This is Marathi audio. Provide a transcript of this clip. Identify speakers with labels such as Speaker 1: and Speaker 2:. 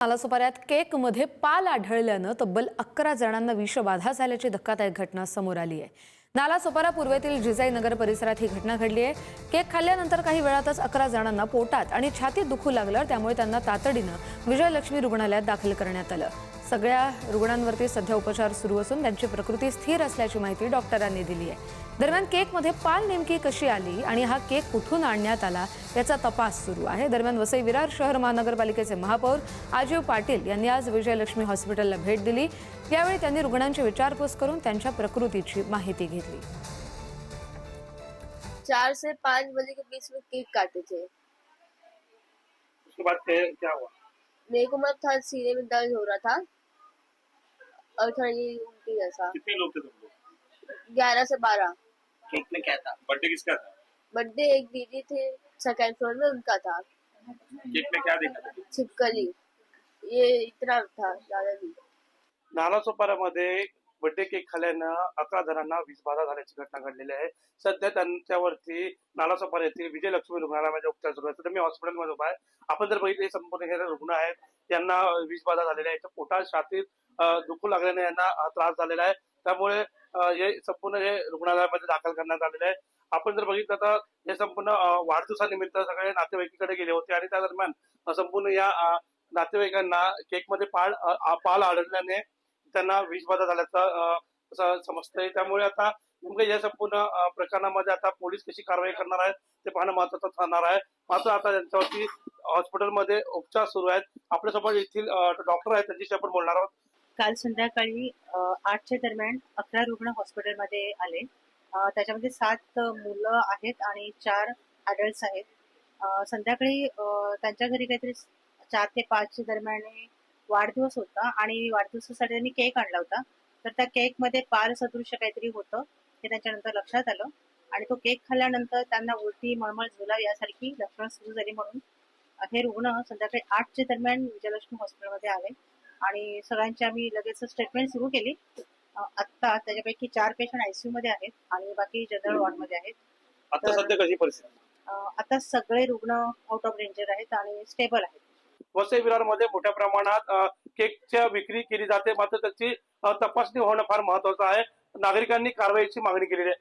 Speaker 1: नालासोपाऱ्यात केकमध्ये पाल आढळल्यानं तब्बल 11 जणांना विषबाधा झाल्याची धक्कादायक घटना समोर आली आहे। नालासोपारा पूर्वेतील जिजाई नगर परिसरात ही घटना घडली आहे। केक खाल्ल्यानंतर काही वेळातच 11 जणांना पोटात आणि छातीत दुखू लागलं, त्यामुळे त्यांना तातडीनं विजयलक्ष्मी रुग्णालयात दाखल करण्यात आलं। सगळ्या रुग्णांवरती सध्या उपचार सुरू असून त्यांची प्रकृती स्थिर असल्याची माहिती डॉक्टरांनी दिली आहे। दरम्यान केकमध्ये पाल नेमकी कशी आली आणि हा केक कुठून आणण्यात आला याचा तपास सुरू आहे। दरम्यान वसई विरार शहर महानगरपालिकेचे महापौर अजय पाटील यांनी आज विजयलक्ष्मी हॉस्पिटलला भेट दिली। यावेळी त्यांनी रुग्णांची विचारपूस करून त्यांच्या प्रकृतीची माहिती घेतली।
Speaker 2: 4 से 5 बजे के बीच में केक काटे थे।
Speaker 3: उसके बाद क्या हुआ?
Speaker 2: मेरे को मतलब था सीने में दर्द हो रहा था और थोड़ा ये उल्टी जैसा।
Speaker 3: कितने लोग थे तुम लोग?
Speaker 2: 11 से 12।
Speaker 3: केक में क्या था? बर्थडे किसका था?
Speaker 2: बर्थडे एक दीदी थे सेकंड फ्लोर में, उनका था।
Speaker 3: केक में क्या देखा था?
Speaker 2: छिपकली, ये इतना था, ज्यादा नहीं।
Speaker 3: नालासोपाऱ्यामध्ये बर्थडे केक खाल्ल्यानं 11 जणांना विषबाधा झाल्याची घटना घडलेली आहे। सध्या त्यांच्यावरती नालासोपारा येथील विजयलक्ष्मी रुग्णालयामध्ये उपचार सुरू आहेत। तर मी हॉस्पिटलमध्ये उभा आहे। आपण जर बघितले संपूर्ण हे रुग्ण आहेत, यांना विषबाधा झालेली आहे। याच्या पोटात छातीत दुखू लागल्याने यांना त्रास झालेला आहे। त्यामुळे हे संपूर्ण हे रुग्णालयामध्ये दाखल करण्यात आलेले आहे। आपण जर बघितलं तर हे संपूर्ण वाढदिवसानिमित्त सगळे नातेवाईकाकडे गेले होते आणि त्या दरम्यान संपूर्ण या नातेवाईकांना केकमध्ये पाल आढळल्याने त्यांना विषबाधा झाल्याचं समजतंय। त्यामुळे आता नेमकं या संपूर्ण प्रकरणामध्ये आता पोलीस कशी कारवाई करणार आहेत ते पाहणं महत्त्वाचं ठरणार आहे। मात्र आता त्यांच्यावरती हॉस्पिटलमध्ये उपचार सुरू आहेत। आपल्यासोबत येथील डॉक्टर आहेत, त्यांच्याशी आपण बोलणार आहोत।
Speaker 4: काल संध्याकाळी 8च्या दरम्यान 11 रुग्ण हॉस्पिटलमध्ये आले। त्याच्यामध्ये 7 मुलं आहेत आणि 4 ॲडल्ट्स आहेत। संध्याकाळी त्यांच्या घरी काहीतरी 4 ते 5च्या दरम्यान वाढदिवस होता आणि वाढदिवसासाठी त्यांनी केक आणला होता। तर त्या केकमध्ये पाल सदृश्य काहीतरी होतं हे त्याच्यानंतर लक्षात आलं आणि तो केक खाल्ल्यानंतर त्यांना उलटी, मळमळ, जुलाब यासारखी लक्षणं सुरू झाली। म्हणून हे रुग्ण संध्याकाळी 8च्या दरम्यान विजयलक्ष्मी हॉस्पिटलमध्ये आले आणि सगळ्यांची आम्ही लगेच स्टेटमेंट सुरू केली। आता त्याच्यापैकी 4 पेशंट आयसीयू मध्ये आहेत आणि बाकी जनरल वॉर्डमध्ये आहेत।
Speaker 3: आता सध्या कशी परिस्थिती?
Speaker 4: आता सगळे रुग्ण आउट ऑफ डेंजर आहेत आणि स्टेबल आहेत।
Speaker 3: वसई विरारमध्ये मोठ्या प्रमाणात केकच्या विक्री केली जाते, मात्र त्याची तपासणी होणं फार महत्वाचं आहे। नागरिकांनी कारवाईची मागणी केलेली आहे।